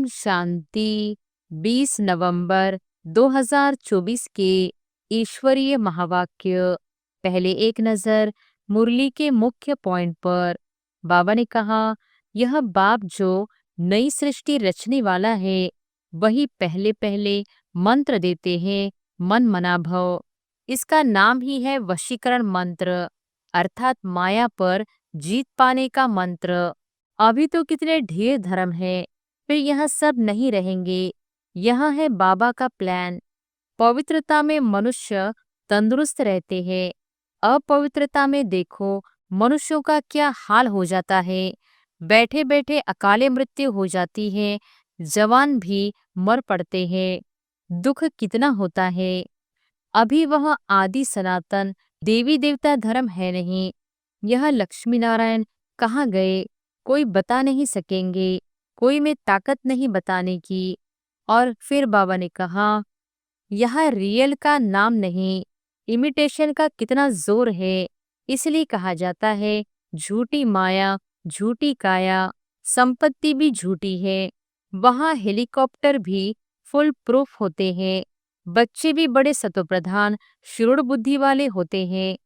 ओम शांति। 20 नवंबर 2024 के ईश्वरीय महावाक्य। पहले एक नजर मुरली के मुख्य पॉइंट पर। बाबा ने कहा, यह बाप जो नई सृष्टि रचने वाला है, वही पहले पहले मंत्र देते हैं, मन मना भव। इसका नाम ही है वशीकरण मंत्र, अर्थात माया पर जीत पाने का मंत्र। अभी तो कितने ढेर धर्म है, फिर यह सब नहीं रहेंगे। यह है बाबा का प्लान। पवित्रता में मनुष्य तंदुरुस्त रहते हैं। अपवित्रता में देखो मनुष्यों का क्या हाल हो जाता है। बैठे बैठे अकाले मृत्यु हो जाती है, जवान भी मर पड़ते हैं। दुख कितना होता है। अभी वह आदि सनातन देवी देवता धर्म है नहीं। यह लक्ष्मी नारायण कहाँ गए, कोई बता नहीं सकेंगे, कोई में ताकत नहीं बताने की। और फिर बाबा ने कहा, यह रियल का नाम नहीं, इमिटेशन का कितना जोर है। इसलिए कहा जाता है झूठी माया, झूठी काया, संपत्ति भी झूठी है। वहाँ हेलीकॉप्टर भी फुल प्रूफ होते हैं, बच्चे भी बड़े सतोप्रधान शुरू बुद्धि वाले होते हैं।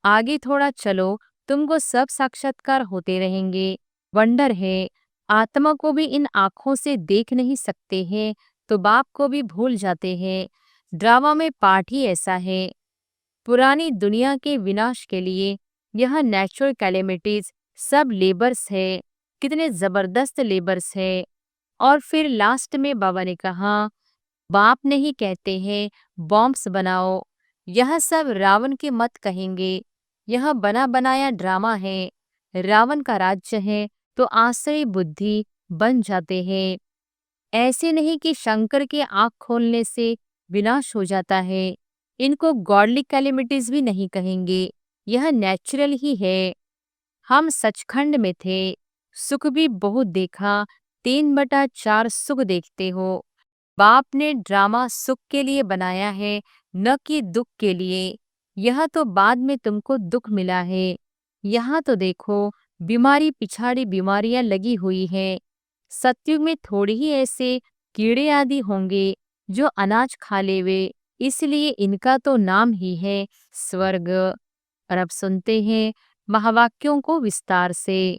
आगे थोड़ा चलो, तुमको सब साक्षात्कार होते रहेंगे। वंडर है, आत्मा को भी इन आँखों से देख नहीं सकते हैं तो बाप को भी भूल जाते हैं। ड्रामा में पाठ ही ऐसा है। पुरानी दुनिया के विनाश के लिए यह नेचुरल कैलेमिटीज सब लेबर्स है, कितने जबरदस्त लेबर्स है। और फिर लास्ट में बाबा ने कहा, बाप नहीं कहते हैं बॉम्ब्स बनाओ। यह सब रावण के मत कहेंगे, यह बना बनाया ड्रामा है। रावण का राज्य है तो आश्रय बुद्धि बन जाते हैं। ऐसे नहीं कि शंकर के आँख खोलने से विनाश हो जाता है। इनको गॉडली कैलेमिटीज भी नहीं कहेंगे, यह नेचुरल ही है। हम सचखंड में थे, सुख भी बहुत देखा, 3/4 सुख देखते हो। बाप ने ड्रामा सुख के लिए बनाया है, न कि दुख के लिए। यह तो बाद में तुमको दुख मिला है। यहाँ तो देखो बीमारी पिछाड़ी बीमारियां लगी हुई है। सतयुग में थोड़ी ही ऐसे कीड़े आदि होंगे जो अनाज खा लेवे, इसलिए इनका तो नाम ही है स्वर्ग। और अब सुनते हैं महावाक्यों को विस्तार से।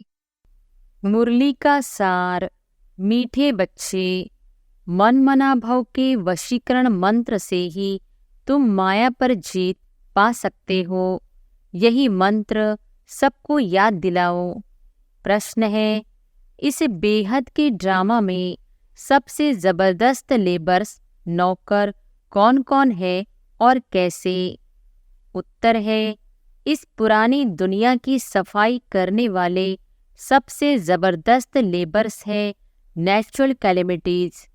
मुरली का सार। मीठे बच्चे, मन मना भव के वशीकरण मंत्र से ही तुम माया पर जीत पा सकते हो। यही मंत्र सबको याद दिलाओ। प्रश्न है, इस बेहद के ड्रामा में सबसे जबरदस्त लेबर्स नौकर कौन कौन है और कैसे? उत्तर है, इस पुरानी दुनिया की सफाई करने वाले सबसे जबरदस्त लेबर्स है नेचुरल कैलेमिटीज।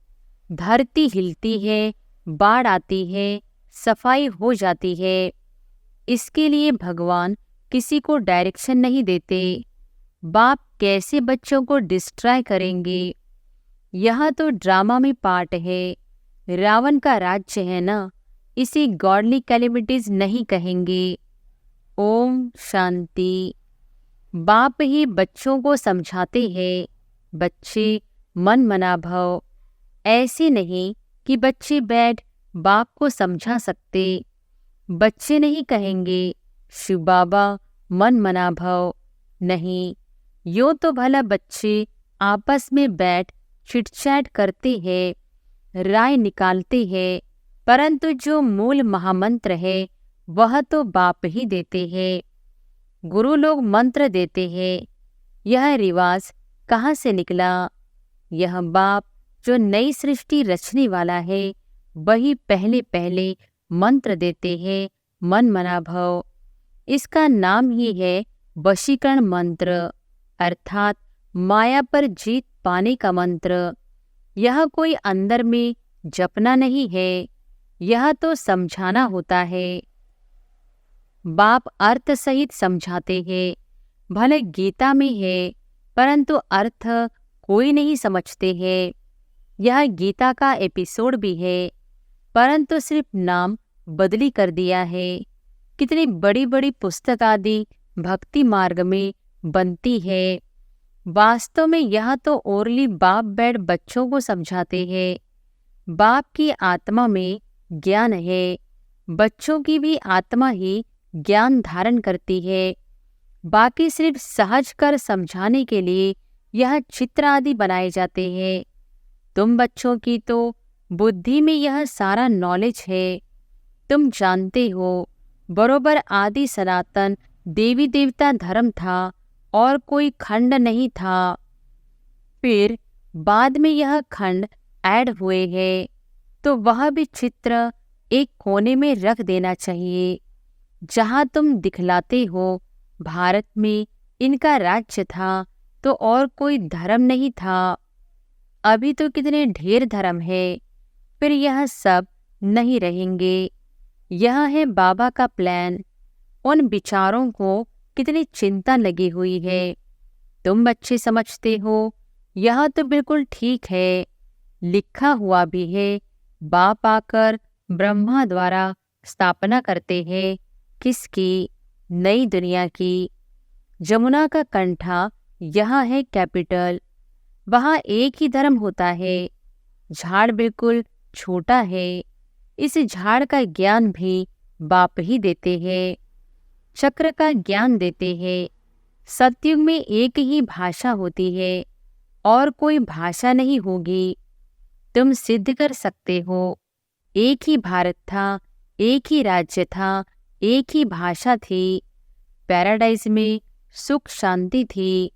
धरती हिलती है, बाढ़ आती है, सफाई हो जाती है। इसके लिए भगवान किसी को डायरेक्शन नहीं देते। बाप कैसे बच्चों को डिस्ट्रॉय करेंगे? यह तो ड्रामा में पार्ट है। रावण का राज्य है ना, इसे गॉडली कैलेमिटीज नहीं कहेंगे। ओम शांति। बाप ही बच्चों को समझाते हैं, बच्चे मन मना भव। ऐसे नहीं कि बच्चे बैठ बाप को समझा सकते। बच्चे नहीं कहेंगे शिव बाबा मन मना भव। नहीं, यूं तो भला बच्चे आपस में बैठ चिटचैट करते हैं, राय निकालते हैं, परंतु जो मूल महामंत्र है वह तो बाप ही देते हैं। गुरु लोग मंत्र देते हैं। यह रिवाज कहाँ से निकला? यह बाप जो नई सृष्टि रचने वाला है, वही पहले पहले मंत्र देते हैं, मन मना भव। इसका नाम ही है वशीकरण मंत्र, अर्थात माया पर जीत पाने का मंत्र। यह कोई अंदर में जपना नहीं है, यह तो समझाना होता है। बाप अर्थ सहित समझाते हैं। भले गीता में है, परंतु अर्थ कोई नहीं समझते हैं। यह गीता का एपिसोड भी है, परंतु सिर्फ नाम बदली कर दिया है। कितनी बड़ी बड़ी पुस्तक आदि भक्ति मार्ग में बनती है, वास्तव में यह तो ओरली बाप बैठ बच्चों को समझाते हैं। बाप की आत्मा में ज्ञान है, बच्चों की भी आत्मा ही ज्ञान धारण करती है। बाकी सिर्फ सहज कर समझाने के लिए यह चित्र आदि बनाए जाते हैं। तुम बच्चों की तो बुद्धि में यह सारा नॉलेज है। तुम जानते हो, बरोबर आदि सनातन देवी देवता धर्म था और कोई खंड नहीं था। फिर बाद में यह खंड ऐड हुए हैं, तो वह भी चित्र एक कोने में रख देना चाहिए। जहाँ तुम दिखलाते हो भारत में इनका राज्य था, तो और कोई धर्म नहीं था। अभी तो कितने ढेर धर्म है, फिर यह सब नहीं रहेंगे। यह है बाबा का प्लान। उन विचारों को कितनी चिंता लगी हुई है। तुम बच्चे समझते हो, यह तो बिल्कुल ठीक है। लिखा हुआ भी है, बाप आकर ब्रह्मा द्वारा स्थापना करते हैं। किसकी? नई दुनिया की। जमुना का कंठा यहाँ है कैपिटल। वहाँ एक ही धर्म होता है। झाड़ बिल्कुल छोटा है। इस झाड़ का ज्ञान भी बाप ही देते हैं। चक्र का ज्ञान देते हैं। सतयुग में एक ही भाषा होती है और कोई भाषा नहीं होगी। तुम सिद्ध कर सकते हो, एक ही भारत था, एक ही राज्य था, एक ही भाषा थी। पैराडाइज में सुख शांति थी,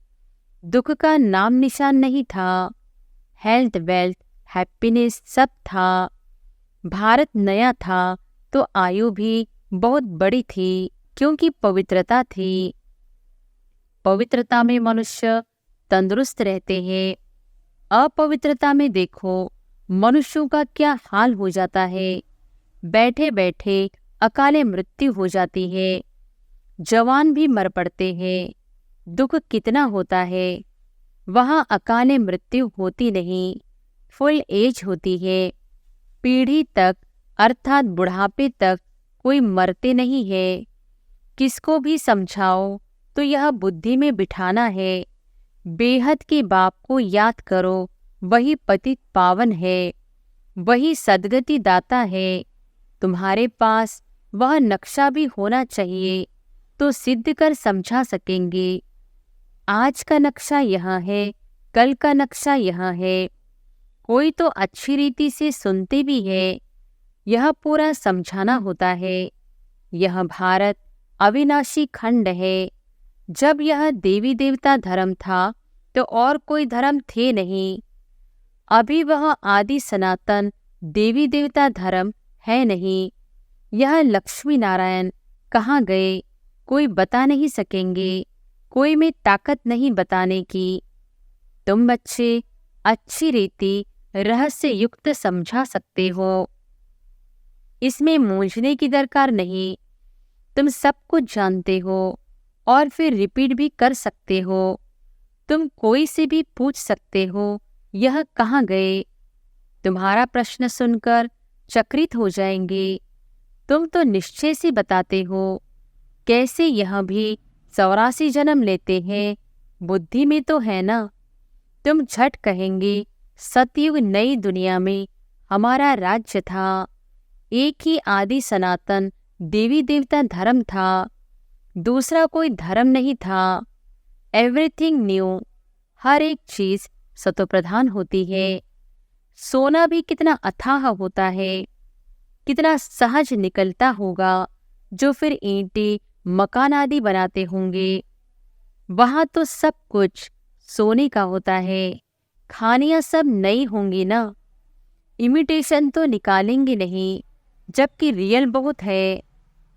दुख का नाम निशान नहीं था। हेल्थ वेल्थ हैप्पीनेस सब था। भारत नया था तो आयु भी बहुत बड़ी थी, क्योंकि पवित्रता थी। पवित्रता में मनुष्य तंदुरुस्त रहते हैं। अपवित्रता में देखो मनुष्यों का क्या हाल हो जाता है। बैठे बैठे अकाले मृत्यु हो जाती है। जवान भी मर पड़ते हैं। दुख कितना होता है। वहाँ अकाले मृत्यु होती नहीं, फुल एज होती है। पीढ़ी तक अर्थात बुढ़ापे तक कोई मरते नहीं है। किसको भी समझाओ तो यह बुद्धि में बिठाना है, बेहद के बाप को याद करो। वही पतित पावन है, वही सद्गति दाता है। तुम्हारे पास वह नक्शा भी होना चाहिए, तो सिद्ध कर समझा सकेंगे। आज का नक्शा यहाँ है, कल का नक्शा यहाँ है। कोई तो अच्छी रीति से सुनते भी है। यह पूरा समझाना होता है। यह भारत अविनाशी खंड है। जब यह देवी देवता धर्म था, तो और कोई धर्म थे नहीं। अभी वह आदि सनातन देवी देवता धर्म है नहीं। यह लक्ष्मी नारायण कहाँ गए, कोई बता नहीं सकेंगे। कोई में ताकत नहीं बताने की। तुम बच्चे अच्छी रीति रहस्य युक्त समझा सकते हो। इसमें मूंझने की दरकार नहीं। तुम सब कुछ जानते हो और फिर रिपीट भी कर सकते हो। तुम कोई से भी पूछ सकते हो, यह कहाँ गए। तुम्हारा प्रश्न सुनकर चकित हो जाएंगे। तुम तो निश्चय से बताते हो, कैसे यह भी 84 जन्म लेते हैं। बुद्धि में तो है ना। तुम झट कहेंगे, सतयुग नई दुनिया में हमारा राज्य था। एक ही आदि सनातन देवी देवता धर्म था, दूसरा कोई धर्म नहीं था। एवरीथिंग न्यू, हर एक चीज सतोप्रधान होती है। सोना भी कितना अथाह होता है, कितना सहज निकलता होगा, जो फिर ईंटें मकान आदि बनाते होंगे। वहाँ तो सब कुछ सोने का होता है। खानियाँ सब नई होंगी ना। इमिटेशन तो निकालेंगे नहीं, जबकि रियल बहुत है।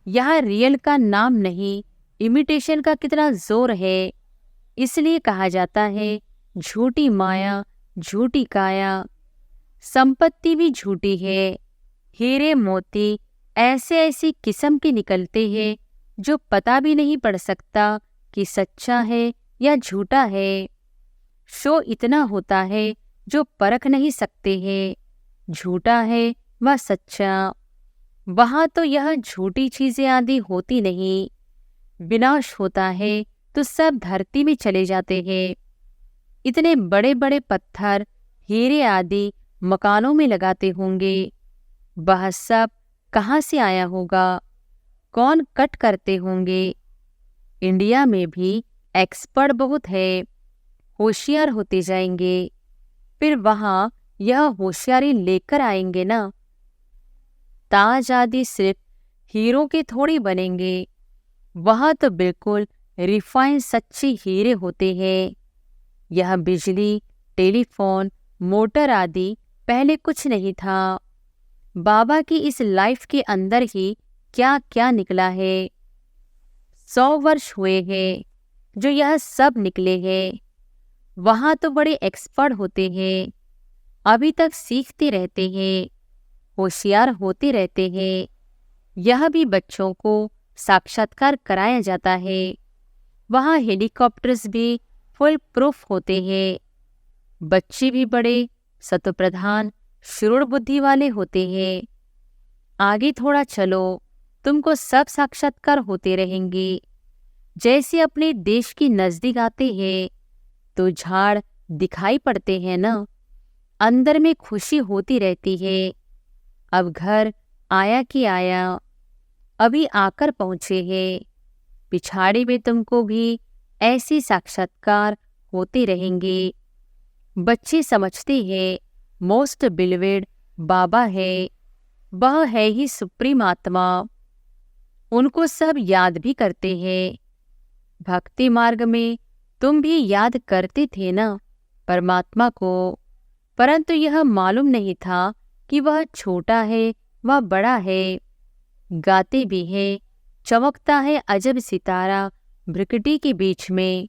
यहाँ रियल का नाम नहीं, इमिटेशन का कितना जोर है। इसलिए कहा जाता है, झूठी माया झूठी काया। संपत्ति भी झूठी है। हीरे मोती ऐसे ऐसी किस्म के निकलते हैं, जो पता भी नहीं पड़ सकता कि सच्चा है या झूठा है। शो इतना होता है जो परख नहीं सकते हैं, झूठा है व सच्चा। वहाँ तो यह झूठी चीजें आदि होती नहीं। विनाश होता है तो सब धरती में चले जाते हैं। इतने बड़े बड़े पत्थर, हीरे आदि मकानों में लगाते होंगे। वह सब कहाँ से आया होगा? कौन कट करते होंगे? इंडिया में भी एक्सपर्ट बहुत है, होशियार होते जाएंगे, फिर वहाँ यह होशियारी लेकर आएंगे ना। ताज आदि सिर्फ हीरों के थोड़ी बनेंगे, वहाँ तो बिल्कुल रिफाइन सच्चे हीरे होते हैं। यह बिजली, टेलीफोन, मोटर आदि पहले कुछ नहीं था। बाबा की इस लाइफ के अंदर ही क्या क्या निकला है। 100 वर्ष हुए हैं जो यह सब निकले हैं। वहाँ तो बड़े एक्सपर्ट होते हैं, अभी तक सीखते रहते हैं, होशियार होते रहते हैं। यह भी बच्चों को साक्षात्कार कराया जाता है। वहाँ हेलीकॉप्टर्स भी फुल प्रूफ होते हैं। बच्चे भी बड़े सत्प्रधान, शुरू बुद्धि वाले होते हैं। आगे थोड़ा चलो, तुमको सब साक्षात्कार होते रहेंगे। जैसे अपने देश के नजदीक आते हैं तो झाड़ दिखाई पड़ते हैं ना, अंदर में खुशी होती रहती है। अब घर आया कि आया, अभी आकर पहुंचे हैं। पिछाड़ी में तुमको भी ऐसे साक्षात्कार होते रहेंगे। बच्चे समझते हैं मोस्ट बिलीवेड बाबा है, वह है ही सुप्रीम आत्मा। उनको सब याद भी करते हैं। भक्ति मार्ग में तुम भी याद करते थे ना परमात्मा को, परंतु यह मालूम नहीं था कि वह छोटा है वह बड़ा है। गाते भी है, चमकता है अजब सितारा भ्रिकुटी के बीच में,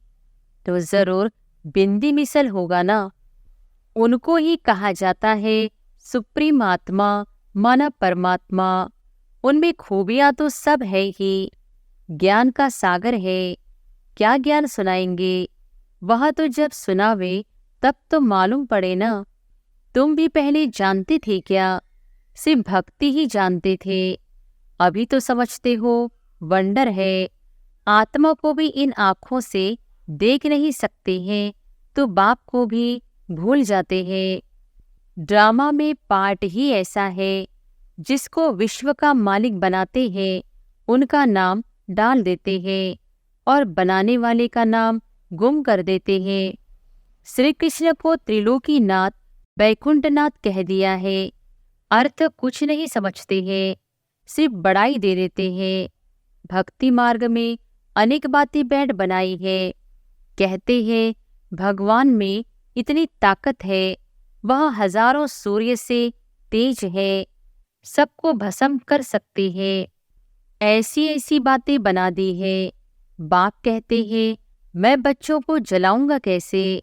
तो जरूर बिंदी मिसल होगा ना। उनको ही कहा जाता है सुप्रीम आत्मा माना परमात्मा। उनमें खूबियां तो सब है ही, ज्ञान का सागर है। क्या ज्ञान सुनाएंगे? वह तो जब सुनावे तब तो मालूम पड़े ना। तुम भी पहले जानते थे क्या? सिर्फ भक्ति ही जानते थे, अभी तो समझते हो। वंडर है, आत्मा को भी इन आँखों से देख नहीं सकते हैं तो बाप को भी भूल जाते हैं। ड्रामा में पार्ट ही ऐसा है, जिसको विश्व का मालिक बनाते हैं उनका नाम डाल देते हैं और बनाने वाले का नाम गुम कर देते हैं। श्री कृष्ण को त्रिलोकीनाथ, वैकुंठनाथ कह दिया है। अर्थ कुछ नहीं समझते हैं, सिर्फ बड़ाई दे देते हैं। भक्ति मार्ग में अनेक बातें बैठ बनाई है। कहते हैं भगवान में इतनी ताकत है, वह हजारों सूर्य से तेज है, सबको भस्म कर सकते हैं। ऐसी ऐसी बातें बना दी है। बाप कहते हैं मैं बच्चों को जलाऊंगा कैसे?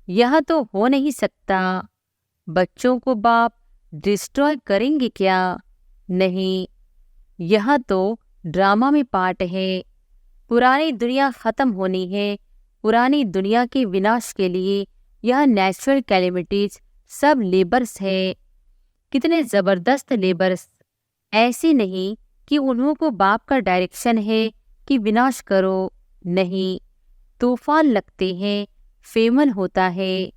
यह तो हो नहीं सकता। बच्चों को बाप डिस्ट्रॉय करेंगे क्या? नहीं, यह तो ड्रामा में पार्ट है। पुरानी दुनिया खत्म होनी है। पुरानी दुनिया के विनाश के लिए यह नेचुरल कैलेमिटीज सब लेबर्स है। कितने जबरदस्त लेबर्स! ऐसे नहीं कि उन्हों को बाप का डायरेक्शन है कि विनाश करो, नहीं। तूफान लगते हैं, फेमन होता है।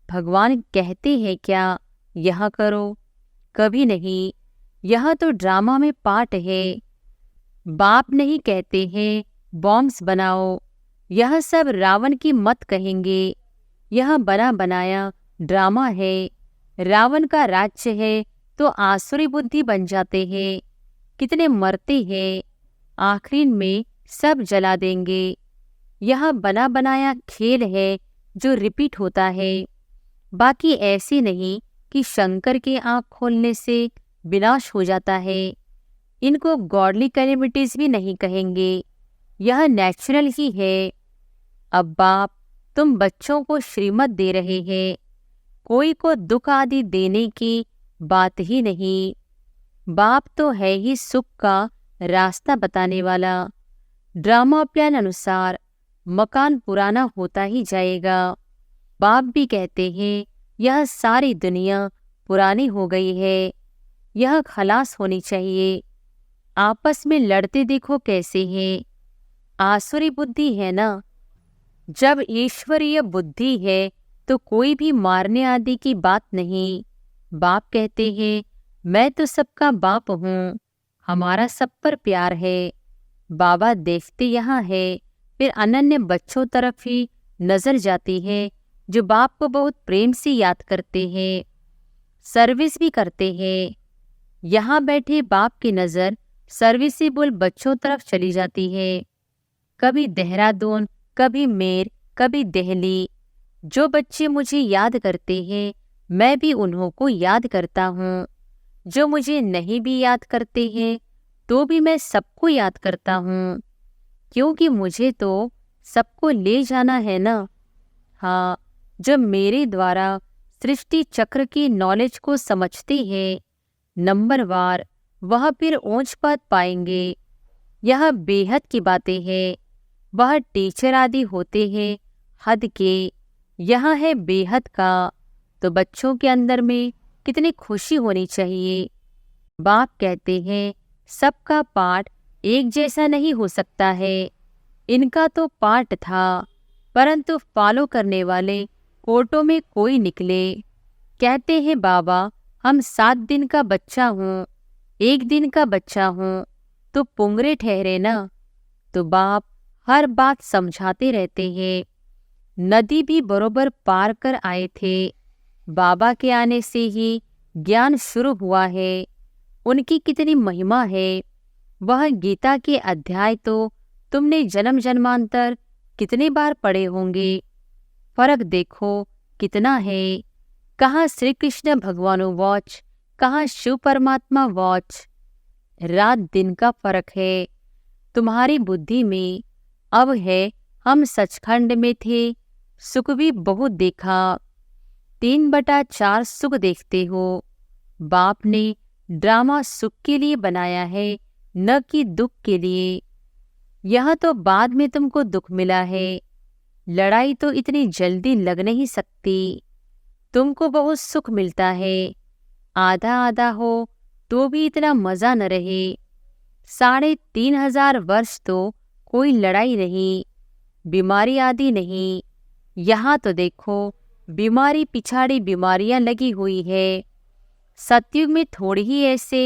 भगवान कहते हैं क्या यह करो? कभी नहीं। यह तो ड्रामा में पार्ट है। बाप नहीं कहते हैं बॉम्ब्स बनाओ, यह सब रावण की मत कहेंगे। यह बना बनाया ड्रामा है। रावण का राज्य है तो आसुरी बुद्धि बन जाते हैं। कितने मरते हैं, आखिरी में सब जला देंगे। यह बना बनाया खेल है जो रिपीट होता है। बाकी ऐसे नहीं कि शंकर के आँख खोलने से विनाश हो जाता है। इनको गॉडली कैलेमिटीज भी नहीं कहेंगे, यह नेचुरल ही है। अब बाप तुम बच्चों को श्रीमत दे रहे हैं, कोई को दुख आदि देने की बात ही नहीं। बाप तो है ही सुख का रास्ता बताने वाला। ड्रामा प्लान अनुसार मकान पुराना होता ही जाएगा। बाप भी कहते हैं यह सारी दुनिया पुरानी हो गई है, यह खलास होनी चाहिए। आपस में लड़ते देखो कैसे हैं, आसुरी बुद्धि है ना। जब ईश्वरीय बुद्धि है तो कोई भी मारने आदि की बात नहीं। बाप कहते हैं, मैं तो सबका बाप हूँ, हमारा सब पर प्यार है। बाबा देखते यहाँ है, फिर अनन्य बच्चों तरफ ही नजर जाती है, जो बाप को बहुत प्रेम से याद करते हैं, सर्विस भी करते हैं। यहाँ बैठे बाप की नज़र सर्विसेबल बच्चों तरफ चली जाती है। कभी देहरादून, कभी मेर, कभी दिल्ली। जो बच्चे मुझे याद करते हैं, मैं भी उन्हों को याद करता हूँ। जो मुझे नहीं भी याद करते हैं, तो भी मैं सबको याद करता हूँ, क्योंकि मुझे तो सबको ले जाना है ना। हाँ, जब मेरे द्वारा सृष्टि चक्र की नॉलेज को समझते हैं नंबरवार, वह फिर ऊंच पद पाएंगे। यह बेहद की बातें हैं। वह टीचर आदि होते हैं हद के, यह है बेहद का। तो बच्चों के अंदर में कितनी खुशी होनी चाहिए। बाप कहते हैं, सबका पाठ एक जैसा नहीं हो सकता है। इनका तो पाठ था, परंतु फॉलो करने वाले कोर्टों में कोई निकले। कहते हैं, बाबा हम 7 दिन का बच्चा हूँ, 1 दिन का बच्चा हूँ, तो पुंगरे ठहरे ना। तो बाप हर बात समझाते रहते हैं। नदी भी बरोबर पार कर आए थे। बाबा के आने से ही ज्ञान शुरू हुआ है। उनकी कितनी महिमा है। वह गीता के अध्याय तो तुमने जन्म जन्मांतर कितने बार पढ़े होंगे। फर्क देखो कितना है। कहाँ श्री कृष्ण भगवानो वॉच, कहाँ शिव परमात्मा वॉच। रात दिन का फर्क है। तुम्हारी बुद्धि में अब है, हम सचखंड में थे, सुख भी बहुत देखा। 3/4 सुख देखते हो। बाप ने ड्रामा सुख के लिए बनाया है, न कि दुख के लिए। यह तो बाद में तुमको दुख मिला है। लड़ाई तो इतनी जल्दी लग नहीं सकती। तुमको बहुत सुख मिलता है। आधा आधा हो तो भी इतना मजा न रहे। 3,500 वर्ष तो कोई लड़ाई नहीं, बीमारी आदि नहीं। यहाँ तो देखो, बीमारी पिछाड़ी बीमारियां लगी हुई है। सतयुग में थोड़ी ही ऐसे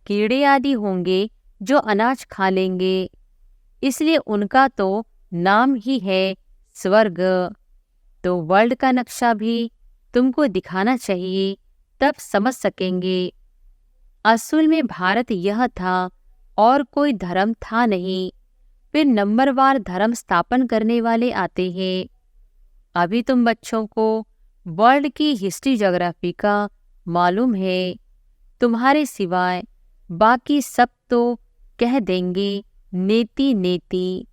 कीड़े आदि होंगे जो अनाज खा लेंगे, इसलिए उनका तो नाम ही है स्वर्ग। तो वर्ल्ड का नक्शा भी तुमको दिखाना चाहिए, तब समझ सकेंगे। असल में भारत यह था और कोई धर्म था नहीं। फिर नंबरवार धर्म स्थापन करने वाले आते हैं। अभी तुम बच्चों को वर्ल्ड की हिस्ट्री ज्योग्राफी का मालूम है। तुम्हारे सिवाय बाकी सब तो कह देंगे नेति नेति,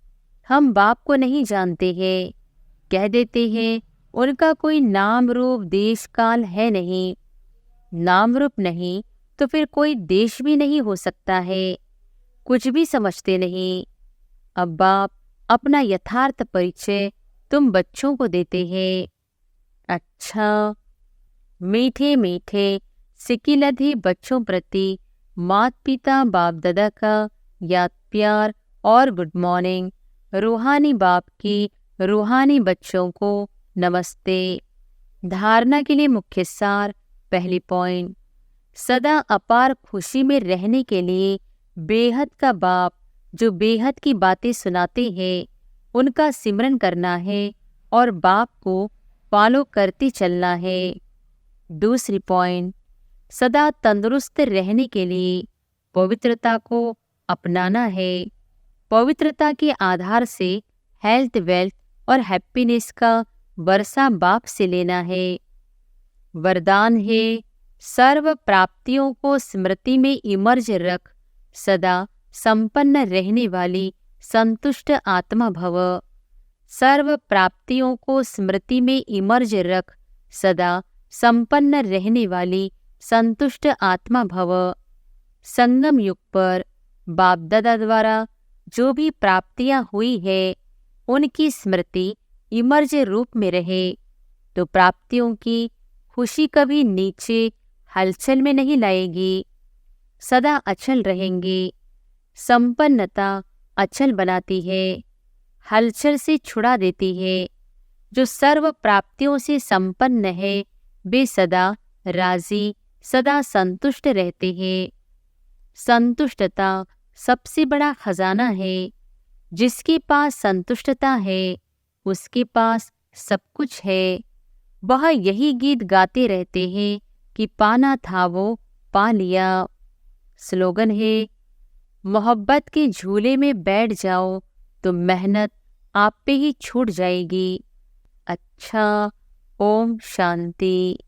हम बाप को नहीं जानते हैं। कह देते हैं उनका कोई नाम रूप देश काल है नहीं। नाम रूप नहीं तो फिर कोई देश भी नहीं हो सकता है। कुछ भी समझते नहीं। अब बाप अपना यथार्थ परिचय तुम बच्चों को देते हैं। अच्छा, मीठे मीठे सिकिलधे बच्चों प्रति माता पिता बाप दादा का याद प्यार और गुड मॉर्निंग। रूहानी बाप की रूहानी बच्चों को नमस्ते। धारणा के लिए मुख्य सार। पहली पॉइंट, सदा अपार खुशी में रहने के लिए बेहद का बाप जो बेहद की बातें सुनाते हैं, उनका सिमरन करना है और बाप को फॉलो करते चलना है। दूसरी पॉइंट, सदा तंदुरुस्त रहने के लिए पवित्रता को अपनाना है। पवित्रता के आधार से हेल्थ, वेल्थ और हैप्पीनेस का वर्षा बाप से लेना है। वरदान है, सर्व प्राप्तियों को स्मृति में इमर्ज रख, सदा संपन्न रहने वाली संतुष्ट आत्मा भव। सर्व प्राप्तियों को स्मृति में इमर्ज रख, सदा संपन्न रहने वाली संतुष्ट आत्मा भव। संगम युग पर बाप दादा द्वारा जो भी प्राप्तियां हुई है, उनकी स्मृति इमर्ज रूप में रहे, तो प्राप्तियों की खुशी कभी नीचे हलचल में नहीं लाएगी, सदा अचल रहेंगी। संपन्नता अचल बनाती है, हलचल से छुड़ा देती है। जो सर्व प्राप्तियों से संपन्न है वे सदा राजी, सदा संतुष्ट रहते हैं। संतुष्टता सबसे बड़ा खजाना है। जिसके पास संतुष्टता है उसके पास सब कुछ है। वह यही गीत गाते रहते हैं कि पाना था वो पा लिया। स्लोगन है, मोहब्बत के झूले में बैठ जाओ तो मेहनत आप पे ही छूट जाएगी। अच्छा, ओम शांति।